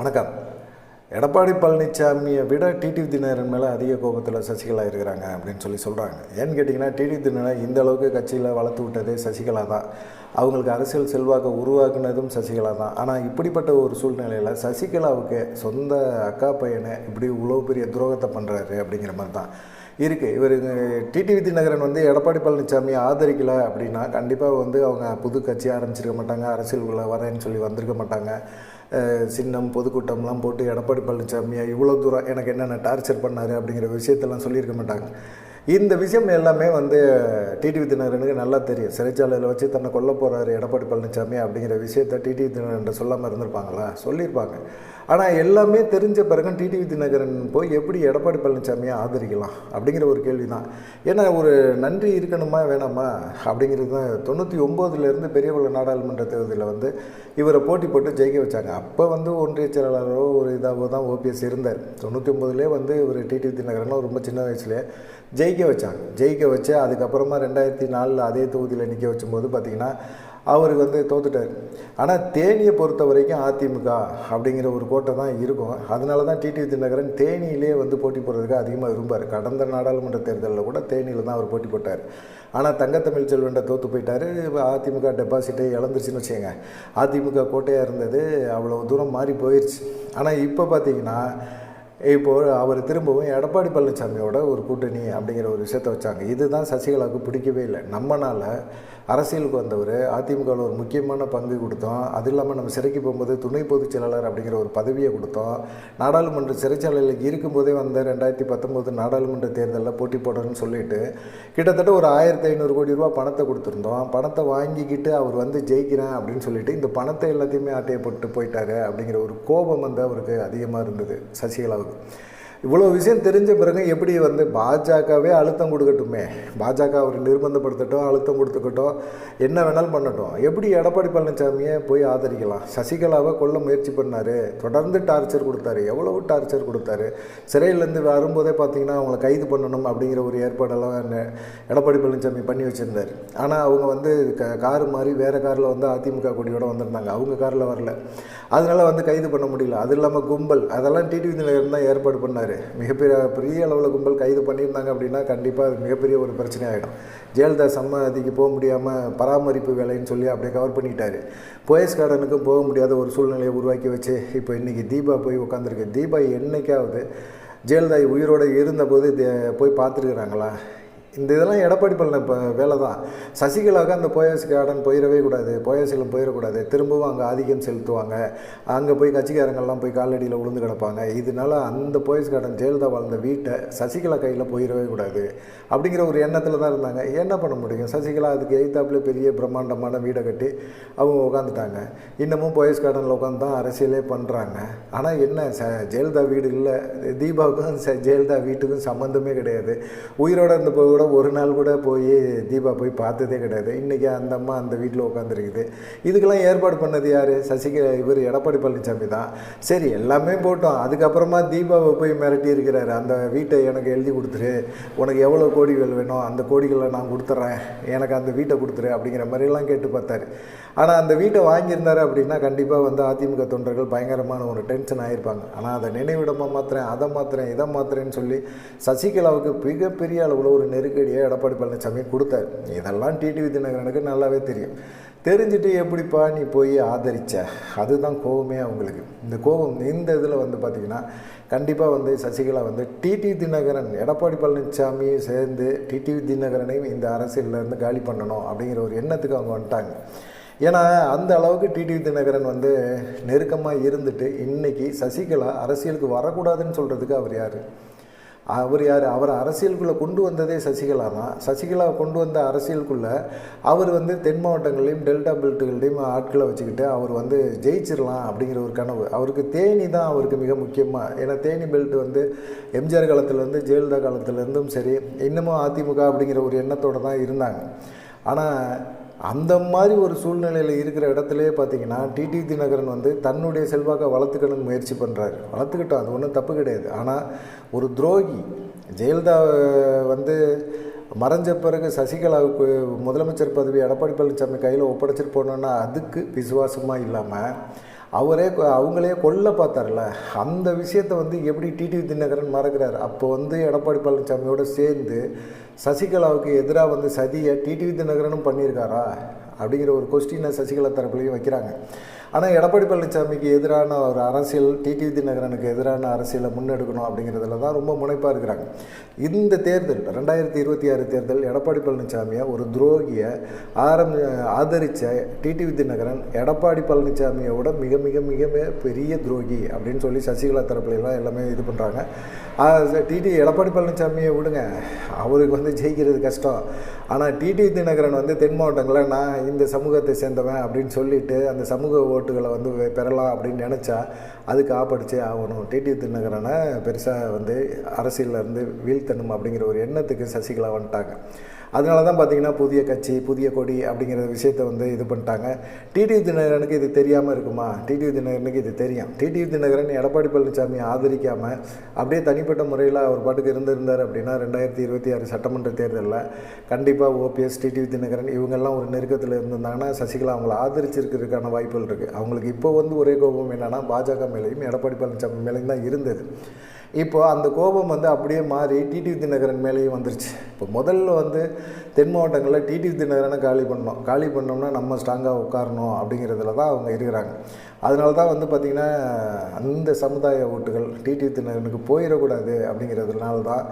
வணக்கம். எடப்பாடி பழனிசாமியை விட டிடிவி தினகரன் மேலே அதிக கோபத்தில் சசிகலா இருக்கிறாங்க அப்படின்னு சொல்கிறாங்க. ஏன்னு கேட்டிங்கன்னா, டிடிவி தினகரன் இந்த அளவுக்கு கட்சியில் வளர்த்து விட்டதே சசிகலா தான். அவங்களுக்கு அரசியல் செல்வாக்கை உருவாக்குனதும் சசிகலா தான். ஆனால் இப்படிப்பட்ட ஒரு சூழ்நிலையில் சசிகலாவுக்கு சொந்த அக்கா பையனை இப்படி இவ்வளோ பெரிய துரோகத்தை பண்ணுறாரு அப்படிங்கிற மாதிரி தான் இருக்குது. இவர் டிடிவி தினகரன் எடப்பாடி பழனிசாமியை ஆதரிக்கலை அப்படின்னா கண்டிப்பாக அவங்க புது கட்சி ஆரம்பிச்சிருக்க மாட்டாங்க, அரசியலுக்குள்ளே வரேன்னு சொல்லி வந்திருக்க மாட்டாங்க. சின்னம் பொதுக்கூட்டம்லாம் போட்டு எடப்பாடி பழனிசாமியை இவ்வளோ தூரம் எனக்கு என்னென்ன டார்ச்சர் பண்ணார் அப்படிங்கிற விஷயத்தெல்லாம் சொல்லியிருக்க மாட்டாங்க. இந்த விஷயம் எல்லாமே டிடிவி தினகரனுக்கு நல்லா தெரியும். சிறைச்சாலையில் வச்சு தன்னை கொல்ல போகிறாரு எடப்பாடி பழனிசாமி அப்படிங்கிற விஷயத்தை டிடிவி தினகரன் சொல்லாமல் இருந்திருப்பாங்களா? சொல்லியிருப்பாங்க. ஆனால் எல்லாமே தெரிஞ்ச பிறகு டிடிவி தினகரன் போய் எப்படி எடப்பாடி பழனிசாமியை ஆதரிக்கலாம் அப்படிங்கிற ஒரு கேள்வி தான். ஏன்னா ஒரு நன்றி இருக்கணுமா வேணாமா அப்படிங்கிறது தான். 99லேருந்து பெரியகுள நாடாளுமன்ற தேர்தலில் இவரை போட்டி போட்டு ஜெயிக்க வச்சாங்க. அப்போ ஒன்றிய செயலாளரோ ஒரு இதாகவோ தான் ஓபிஎஸ் இருந்தார். 99லே இவர் டிடிவி தினகரனும் ரொம்ப சின்ன வயசுலேயே ஜெயிக்க வச்சாங்க. ஜெயிக்க வச்சு அதுக்கப்புறமா 2004 அதே தொகுதியில் நிற்க வச்சும்போது பார்த்திங்கன்னா அவருக்கு தோத்துட்டார். ஆனால் தேனியை பொறுத்த வரைக்கும் அதிமுக அப்படிங்கிற ஒரு கோட்டை தான் இருக்கும். அதனால தான் டிடிவி தினகரன் தேனியிலே போட்டி போடுறதுக்கு அதிகமாக விரும்பார். கடந்த நாடாளுமன்ற தேர்தலில் கூட தேனியில் தான் அவர் போட்டி போட்டார். ஆனால் தங்கத்தமிழ் செல்வன்ட்ட தோற்று போயிட்டார். அதிமுக டெபாசிட்டை இழந்துருச்சுன்னு வச்சுக்கோங்க. அதிமுக கோட்டையாக இருந்தது அவ்வளோ தூரம் மாறி போயிடுச்சு. ஆனால் இப்போ பார்த்திங்கன்னா இப்போது அவர் திரும்பவும் எடப்பாடி பழனிசாமியோட ஒரு கூட்டணி அப்படிங்கிற ஒரு விஷயத்தை வச்சாங்க. இதுதான் சசிகலாவுக்கு பிடிக்கவே இல்லை. நம்மளால் அரசியலுக்கு வந்தவர் அதிமுகவில் ஒரு முக்கியமான பங்கு கொடுத்தோம். அது இல்லாமல் நம்ம சிறைக்கு போகும்போது துணை பொதுச் செயலாளர் அப்படிங்கிற ஒரு பதவியை கொடுத்தோம். நாடாளுமன்ற சிறைச்சாலையில் இருக்கும்போதே 2019 நாடாளுமன்ற தேர்தலில் போட்டி போடணும்னு சொல்லிட்டு கிட்டத்தட்ட ஒரு 1500 கோடி ரூபா பணத்தை கொடுத்துருந்தோம். பணத்தை வாங்கிக்கிட்டு அவர் ஜெயிக்கிறேன் அப்படின்னு சொல்லிட்டு இந்த பணத்தை எல்லாத்தையுமே ஆட்டையை போட்டு போயிட்டாரு அப்படிங்கிற ஒரு கோபம் அவருக்கு அதிகமாக இருந்தது சசிகலாவுக்கு. இவ்வளோ விஷயம் தெரிஞ்ச பிறகு எப்படி பாஜகவே அழுத்தம் கொடுக்கட்டுமே, பாஜக அவர் நிர்பந்தப்படுத்தட்டும், அழுத்தம் கொடுத்துக்கட்டும், என்ன வேணாலும் பண்ணட்டும், எப்படி எடப்பாடி பழனிசாமியை போய் ஆதரிக்கலாம்? சசிகலாவை கொல்ல முயற்சி பண்ணார், தொடர்ந்து டார்ச்சர் கொடுத்தாரு, எவ்வளவு டார்ச்சர் கொடுத்தாரு. சிறையிலேருந்து வரும்போதே பார்த்திங்கன்னா அவங்கள கைது பண்ணணும் அப்படிங்கிற ஒரு ஏற்பாடெல்லாம் எடப்பாடி பழனிசாமி பண்ணி வச்சுருந்தார். ஆனால் அவங்க காரு மாதிரி வேறு காரில் அதிமுக கொடியோடு வந்திருந்தாங்க. அவங்க காரில் வரல. அதனால் கைது பண்ண முடியல. அது இல்லாமல் கும்பல் அதெல்லாம் டிடிவி தினகரன் தான் ஏற்பாடு பண்ணார். பெரிய அளவில் கும்பல் கைது பண்ணியிருந்தாங்க அப்படின்னா கண்டிப்பாக அது மிகப்பெரிய ஒரு பிரச்சனை ஆகிடும். ஜெயலலிதா சமாதிக்கு போக முடியாமல் பராமரிப்பு வேலைன்னு சொல்லி அப்படியே கவர் பண்ணிட்டாரு. போயஸ் கார்டனுக்கும் போக முடியாத ஒரு சூழ்நிலையை உருவாக்கி வச்சு இப்போ இன்றைக்கி தீபா போய் உட்காந்துருக்கு. தீபா என்னைக்காவது ஜெயலலிதா உயிரோடு இருந்தபோது போய் பார்த்துருக்குறாங்களா? இந்த இதெல்லாம் எடப்பாடி வேலை தான். சசிகலாவுக்கு அந்த போயஸ் கார்டன் போயிடவே கூடாது, போயஸிலும் போயிடக்கூடாது. திரும்பவும் அங்கே ஆதிக்கம் செலுத்துவாங்க. அங்கே போய் கட்சிக்காரங்கள்லாம் போய் காலடியில் விழுந்து கிடப்பாங்க. இதனால அந்த போயஸ் கார்டன் ஜெயலலிதா வாழ்ந்த வீட்டை சசிகலா கையில் போயிடவே கூடாது அப்படிங்கிற ஒரு எண்ணத்தில் தான் இருந்தாங்க. என்ன பண்ண முடியும்? சசிகலா அதுக்கு எய்த்தாப்பில் பெரிய பிரம்மாண்டமான வீடை கட்டி அவங்க உட்காந்துட்டாங்க. இன்னமும் போயஸ் கார்டனில் உட்காந்து தான் அரசியலே பண்ணுறாங்க. ஆனால் என்ன, ஜெயலலிதா வீடு இல்லை. தீபாவுக்கும் ஜெயலலிதா வீட்டுக்கும் சம்மந்தமே கிடையாது. உயிரோடு இருந்தப்போ கூட ஒரு நாள் கூட போய் தீபா போய் பார்த்ததே கிடையாது. இன்றைக்கி அந்த அம்மா அந்த வீட்டில் உட்காந்துருக்குது. இதுக்கெல்லாம் ஏற்பாடு பண்ணது யார்? இவர் எடப்பாடி பழனிசாமி தான். சரி, எல்லாமே போட்டோம். அதுக்கப்புறமா தீபாவை போய் மிரட்டி இருக்கிறாரு. அந்த வீட்டை எனக்கு எழுதி கொடுத்துரு, உனக்கு எவ்வளோ கோடிகள் வேணும் அந்த கோடிகளை நான் கொடுத்துட்றேன், எனக்கு அந்த வீட்டை கொடுத்துரு அப்படிங்கிற மாதிரிலாம் கேட்டு பார்த்தாரு. ஆனால் அந்த வீட்டை வாங்கியிருந்தாரு அப்படின்னா கண்டிப்பாக அதிமுக தொண்டர்கள் பயங்கரமான ஒரு டென்ஷன் ஆகியிருப்பாங்க. ஆனால் அதை நினைவிடமாக மாத்திரேன், அதை மாத்திரேன், இதை மாத்திரேன்னு சொல்லி சசிகலாவுக்கு மிகப்பெரிய அளவில் ஒரு நெருக்கடியை எடப்பாடி பழனிசாமி கொடுத்தாரு. இதெல்லாம் டிடிவி தினகரனுக்கு நல்லாவே தெரியும். தெரிஞ்சுட்டு எப்படிப்பா நீ போய் ஆதரிச்ச? அதுதான் கோபமே அவங்களுக்கு. இந்த கோபம் இந்த இதில் பார்த்திங்கன்னா கண்டிப்பாக சசிகலா டிடிவி தினகரன் எடப்பாடி பழனிசாமி சேர்ந்து டிடிவி தினகரனையும் இந்த அரசியலேருந்து காலி பண்ணணும் அப்படிங்கிற ஒரு எண்ணத்துக்கு அவங்க வந்துட்டாங்க. ஏன்னா அந்த அளவுக்கு டிடிவி தினகரன் நெருக்கமாக இருந்துட்டு இன்றைக்கி சசிகலா அரசியலுக்கு வரக்கூடாதுன்னு சொல்கிறதுக்கு அவர் யார்? அவரை அரசியலுக்குள்ளே கொண்டு வந்ததே சசிகலா தான். சசிகலாவை கொண்டு வந்த அரசியலுக்குள்ளே அவர் தென் மாவட்டங்களையும் டெல்டா பெல்ட்டுகளையும் ஆட்களை வச்சுக்கிட்டு அவர் ஜெயிச்சிடலாம் அப்படிங்கிற ஒரு கனவு அவருக்கு. தேனி தான் அவருக்கு மிக முக்கியமாக. ஏன்னா தேனி பெல்ட் எம்ஜிஆர் காலத்துலேருந்து ஜெயலலிதா காலத்துலேருந்தும் சரி இன்னமும் அதிமுக அப்படிங்கிற ஒரு எண்ணத்தோடு தான் இருந்தாங்க. ஆனால் அந்த மாதிரி ஒரு சூழ்நிலையில் இருக்கிற இடத்துலையே பார்த்திங்கன்னா டிடிவி தினகரன் தன்னுடைய செல்வாக்கை வளர்த்துக்கணும்னு முயற்சி பண்ணுறாரு. வளர்த்துக்கிட்டோம், அது ஒன்றும் தப்பு கிடையாது. ஆனால் ஒரு துரோகி ஜெயலலிதா மறைஞ்ச பிறகு சசிகலாவுக்கு முதலமைச்சர் பதவி எடப்பாடி பழனிசாமி கையில் ஒப்படைச்சிட்டு போனோன்னா அதுக்கு விசுவாசமாக இல்லாமல் அவங்களே கொல்ல பார்த்தார்ல, அந்த விஷயத்தை வந்து எப்படி டிடிவி தினகரன் மறக்கிறார்? அப்போ வந்து எடப்பாடி பழனிசாமியோடு சேர்ந்து சசிகலாவுக்கு எதிராக வந்து சதியை டிடிவி தினகரனும் பண்ணியிருக்காரா அப்படிங்கிற ஒரு கொஸ்டினை சசிகலா தரப்புலையும் வைக்கிறாங்க. ஆனால் எடப்பாடி பழனிசாமிக்கு எதிரான ஒரு அரசியல், டிடிவி தினகரனுக்கு எதிரான அரசியலை முன்னெடுக்கணும் அப்படிங்கிறதுல தான் ரொம்ப முனைப்பாக இருக்கிறாங்க. இந்த தேர்தல் 2026 தேர்தல் எடப்பாடி பழனிசாமியை ஒரு துரோகியை ஆதரித்த டிடிவி தினகரன் எடப்பாடி பழனிசாமியோட மிக மிக மிக பெரிய துரோகி அப்படின்னு சொல்லி சசிகலா தரப்புலாம் எல்லாமே இது பண்ணுறாங்க. எடப்பாடி பழனிசாமியை விடுங்க, அவருக்கு வந்து ஜெயிக்கிறது கஷ்டம். ஆனால் டிடிவி தினகரன் வந்து தென் மாவட்டங்களில் நான் இந்த சமூகத்தை சேர்ந்தவன் அப்படின்னு சொல்லிட்டு அந்த சமூக ஓட்டுகளை வந்து பெறலாம் அப்படின்னு நினச்சா அதுக்கு ஆப்படிச்சே ஆகணும். டிடிவி தினகரனை பெருசாக வந்து அரசியலில் இருந்து வீழ்த்தணும் அப்படிங்கிற ஒரு எண்ணத்துக்கு சசிகலா வந்துட்டாங்க. அதனால தான் பார்த்திங்கன்னா புதிய கட்சி புதிய கொடி அப்படிங்கிற விஷயத்தை வந்து இது பண்ணிட்டாங்க. டிடிவி தினகரனுக்கு இது தெரியாமல் இருக்குமா? டிடிவி தினகரனுக்கு இது தெரியும். டிடிவி தினகரன் எடப்பாடி பழனிசாமியை ஆதரிக்காமல் அப்படியே தனிப்பட்ட முறையில் அவர் பாட்டுக்கு இருந்திருந்தார் அப்படின்னா 2026 சட்டமன்ற தேர்தலில் கண்டிப்பாக ஓபிஎஸ், டிடிவி தினகரன் இவங்கெல்லாம் ஒரு நெருக்கத்தில் இருந்திருந்தாங்கன்னா சசிகலா அவங்கள ஆதரிச்சிருக்கிறதுக்கான வாய்ப்புகள் இருக்குது. அவங்களுக்கு இப்போ வந்து ஒரே கோபம் என்னென்னா பாஜக மேலேயும் எடப்பாடி பழனிசாமி மேலேயும் தான் இருந்தது. இப்போது அந்த கோபம் வந்து அப்படியே மாறி டிடிவி தினகரன் மேலேயும் வந்துருச்சு. இப்போ முதல்ல வந்து தென் மாவட்டங்களில் டிடிவி தினகரனை காலி பண்ணோம்னா நம்ம ஸ்ட்ராங்காக உட்காரணும் அப்படிங்கிறதுல தான் அவங்க இருக்கிறாங்க. அதனால தான் வந்து பார்த்திங்கன்னா அந்த சமுதாய ஓட்டுகள் டிடிவி தினகரனுக்கு போயிடக்கூடாது அப்படிங்கிறதுனால தான்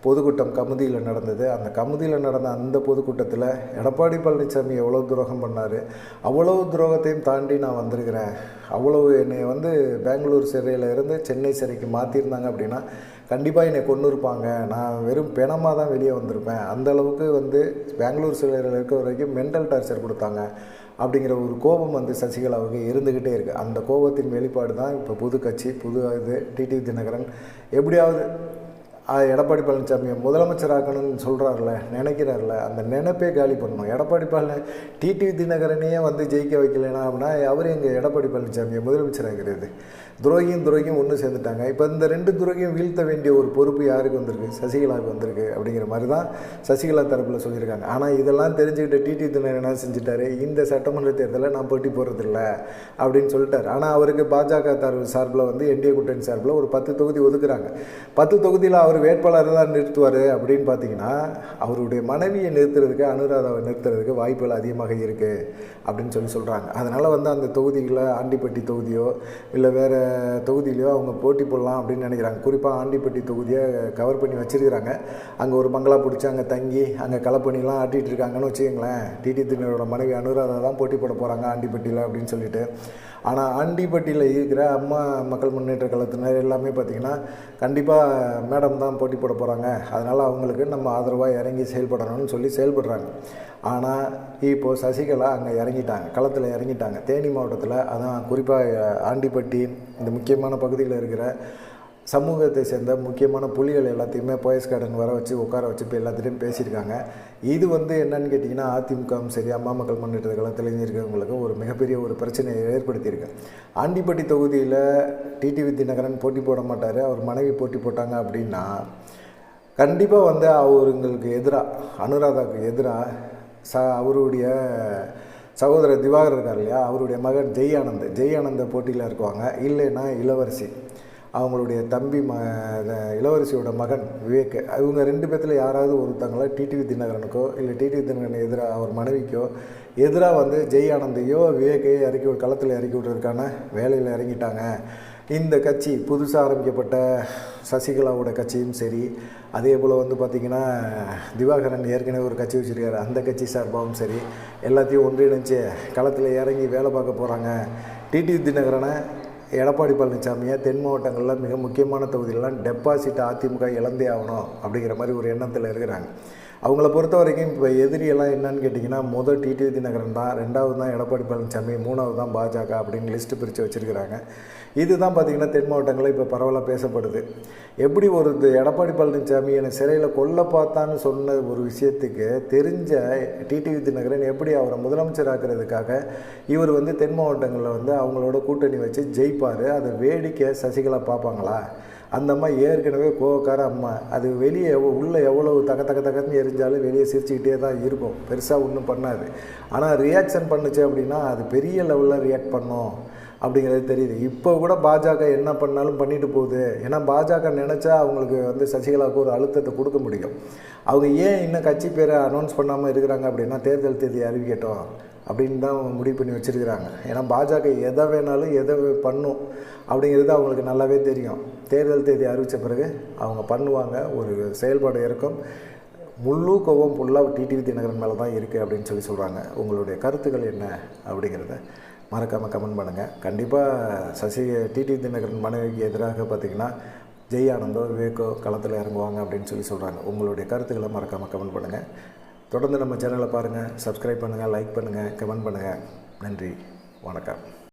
பொதுக்கூட்டம் கமுதியில் நடந்தது. அந்த கமுதியில் நடந்த அந்த பொதுக்கூட்டத்தில் எடப்பாடி பழனிசாமி எவ்வளோ துரோகம் பண்ணார், அவ்வளோ துரோகத்தையும் தாண்டி நான் வந்திருக்கிறேன், அவ்வளோ என்னை வந்து பெங்களூர் சிறையில் இருந்து சென்னை சிறைக்கு மாற்றிருந்தாங்க அப்படின்னா கண்டிப்பாக என்னை கொண்டு இருப்பாங்க, நான் வெறும் பிணமாக தான் வெளியே வந்திருப்பேன், அந்தளவுக்கு வந்து பெங்களூர் சிறையில் இருக்கிற வரைக்கும் மென்டல் டார்ச்சர் கொடுத்தாங்க அப்படிங்கிற ஒரு கோபம் வந்து சசிகலாவுக்கு இருந்துக்கிட்டே இருக்குது. அந்த கோபத்தின் வெளிப்பாடு தான் இப்போ புது கட்சி புது இது டிடிவி தினகரன் எப்படியாவது எடப்பாடி பழனிசாமியை முதலமைச்சராக்கணும்னு சொல்கிறார்ல, நினைக்கிறார்ல, அந்த நினைப்பே காலி பண்ணணும். டிடிவி தினகரனையே வந்து ஜெயிக்க வைக்கலைன்னா அப்படின்னா அவர் எங்கள் எடப்பாடி பழனிசாமியை முதலமைச்சராகிறது? துரோகியும் ஒன்று சேர்ந்துட்டாங்க. இப்போ இந்த 2 துரோகியும் வீழ்த்த வேண்டிய ஒரு பொறுப்பு யாருக்கு வந்திருக்கு? சசிகலாவுக்கு வந்திருக்கு அப்படிங்கிற மாதிரி தான் சசிகலா தரப்பில் சொல்லியிருக்காங்க. ஆனால் இதெல்லாம் தெரிஞ்சுக்கிட்ட டிடிவி தினகரன் என்ன செஞ்சுட்டாரு, இந்த சட்டமன்ற தேர்தலில் நான் போட்டி போடுறதில்ல அப்படின்னு சொல்லிட்டார். ஆனால் அவருக்கு பாஜக சார்பில் வந்து என்டிஏ கூட்டணி சார்பில் ஒரு 10 தொகுதி ஒதுக்குறாங்க. 10 தொகுதியில் அவர் வேட்பாளரை தான் நிறுத்துவார் அப்படின்னு பார்த்தீங்கன்னா அவருடைய மனைவியை நிறுத்துறதுக்கு, அனுராதாவை நிறுத்துறதுக்கு வாய்ப்புகள் அதிகமாக இருக்குது அப்படின்னு சொல்கிறாங்க. அதனால் வந்து அந்த தொகுதிகளில் ஆண்டிப்பட்டி தொகுதியோ இல்லை வேறு தொகுதியிலையோ அவங்க போட்டி போடலாம் அப்படின்னு நினைக்கிறாங்க. குறிப்பாக ஆண்டிப்பட்டி தொகுதியை கவர் பண்ணி வச்சுருக்கிறாங்க. அங்கே ஒரு பங்களா பிடிச்சி அங்கே தங்கி அங்கே களப்பணிலாம் ஆட்டிகிட்டு இருக்காங்கன்னு வச்சுக்கோங்களேன். டிடிவி தினகரனோட மனைவி அனுராதா தான் போட்டி போட போகிறாங்க ஆண்டிப்பட்டியில் அப்படின்னு சொல்லிட்டு. ஆனால் ஆண்டிப்பட்டியில் இருக்கிற அம்மா மக்கள் முன்னேற்ற கழகத்தினர் எல்லாமே பார்த்திங்கன்னா கண்டிப்பாக மேடம் தான் போட்டி போட போகிறாங்க, அதனால் அவங்களுக்கு நம்ம ஆதரவாக இறங்கி செயல்படணும்னு சொல்லி செயல்படுறாங்க. ஆனால் இப்போது சசிகலா அங்கே இறங்கிட்டாங்க, களத்தில் இறங்கிட்டாங்க. தேனி மாவட்டத்தில் அதான் குறிப்பாக ஆண்டிப்பட்டி இந்த முக்கியமான பகுதியில் இருக்கிற சமூகத்தை சேர்ந்த முக்கியமான புலிகள் எல்லாத்தையுமே போயஸ் கார்டன் வர வச்சு உட்கார வச்சு இப்போ எல்லாத்திலையும் பேசியிருக்காங்க. இது வந்து என்னன்னு கேட்டிங்கன்னா அதிமுகவும் சரி அம்மா மக்கள் முன்னேற்ற கழகத்தில் இருக்கிறவங்களுக்கு ஒரு மிகப்பெரிய ஒரு பிரச்சனையை ஏற்படுத்தியிருக்கு. ஆண்டிப்பட்டி தொகுதியில் டிடிவி தினகரன் போட்டி போட மாட்டார், அவர் மனைவி போட்டி போட்டாங்க அப்படின்னா கண்டிப்பாக வந்து அவங்களுக்கு எதிராக அனுராதாவுக்கு எதிராக அவருடைய சகோதரர் திவாகர் இருக்கார் இல்லையா, அவருடைய மகன் ஜெய் ஆனந்த போட்டியில் இருக்குவாங்க. இல்லைன்னா இளவரசி, அவங்களுடைய தம்பி இளவரசியோட மகன் விவேக், இவங்க 2 பேர்த்தில் யாராவது ஒருத்தங்கள டிடிவி தினகரனுக்கோ இல்லை டிடிவி தினகரன் எதிராக அவர் மனைவிக்கோ எதிராக வந்து ஜெய் ஆனந்தையோ விவேக்கையோ களத்தில் இறக்கி விடுறதுக்கான வேலையில் இறங்கிட்டாங்க. இந்த கட்சி புதுசாக ஆரம்பிக்கப்பட்ட சசிகலாவோட கட்சியும் சரி, அதே போல் வந்து பார்த்திங்கன்னா திவாகரன் ஏற்கனவே ஒரு கட்சி வச்சுருக்காரு, அந்த கட்சி சார்பாகவும் சரி எல்லாத்தையும் ஒன்றிணைச்சு களத்தில் இறங்கி வேலை பார்க்க போகிறாங்க. டிடிவி தினகரனை எடப்பாடி பழனிசாமியை தென் மாவட்டங்களில் மிக முக்கியமான தொகுதியிலலாம் டெபாசிட் அதிமுக இழந்தே ஆகணும் அப்படிங்கிற மாதிரி ஒரு எண்ணத்தில் இருக்கிறாங்க. அவங்கள பொறுத்த வரைக்கும் இப்போ எதிரியெல்லாம் என்னன்னு கேட்டிங்கன்னா முதல் டிடிவி தினகரன் தான், 2வது தான் எடப்பாடி பழனிசாமி, 3வது தான் பாஜக அப்படின்னு லிஸ்ட்டு பிரித்து வச்சுருக்கிறாங்க. இதுதான் பார்த்திங்கன்னா தென் மாவட்டங்களில் இப்போ பரவலாக பேசப்படுது. எப்படி ஒரு எடப்பாடி பழனிசாமி என்னை சிறையில் கொல்ல பார்த்தான்னு சொன்ன ஒரு விஷயத்துக்கு தெரிஞ்ச டிடிவி தினகரன் எப்படி அவரை முதலமைச்சராக்கிறதுக்காக இவர் வந்து தென் மாவட்டங்களில் வந்து அவங்களோட கூட்டணி வச்சு ஜெயிப்பார், அதை வேடிக்கை சசிகலா பார்ப்பாங்களா? அந்த அம்மா ஏற்கனவே கோவக்கார அம்மா, அது வெளியே உள்ளே எவ்வளோ தக்கன்னு எரிஞ்சாலும் வெளியே சிரிச்சுக்கிட்டே தான் இருக்கும், பெருசாக ஒன்றும் பண்ணாது. ஆனால் ரியாக்ஷன் பண்ணுச்சு அப்படின்னா அது பெரிய லெவலில் ரியாக்ட் பண்ணும். அப்படிங்கிறது தெரியுது. இப்போ கூட பாஜக என்ன பண்ணாலும் பண்ணிட்டு போகுது. ஏன்னா பாஜக நினச்சா அவங்களுக்கு வந்து சசிகலாவுக்கு ஒரு அழுத்தத்தை கொடுக்க முடியும். அவங்க ஏன் இன்னும் கட்சி பேரை அனௌன்ஸ் பண்ணாமல் இருக்கிறாங்க அப்படின்னா, தேர்தல் தேதி அறிவிக்கட்டும் அப்படின்னு தான் முடிவு பண்ணி வச்சுருக்கிறாங்க. ஏன்னா பாஜக எதை வேணாலும் எதை பண்ணும் அப்படிங்கிறது அவங்களுக்கு நல்லாவே தெரியும். தேர்தல் தேதி அறிவித்த பிறகு அவங்க பண்ணுவாங்க. ஒரு செயல்பாடு இருக்கும். முழு கோபம் ஃபுல்லாக டிடிவி தினகரன் மேலே தான் இருக்குது அப்படின்னு சொல்கிறாங்க. உங்களுடைய கருத்துக்கள் என்ன அப்படிங்கிறத மறக்காமல் கமெண்ட் பண்ணுங்கள். கண்டிப்பாக டிடிவி தினகரன் மனைவிக்கு எதிராக பார்த்திங்கன்னா ஜெய் ஆனந்தோ விவேக்கோ களத்தில் இறங்குவாங்க அப்படின்னு சொல்கிறாங்க. உங்களுடைய கருத்துக்களை மறக்காமல் கமெண்ட் பண்ணுங்கள். தொடர்ந்து நம்ம சேனலை பாருங்கள், சப்ஸ்கிரைப் பண்ணுங்கள், லைக் பண்ணுங்கள், கமெண்ட் பண்ணுங்கள். நன்றி, வணக்கம்.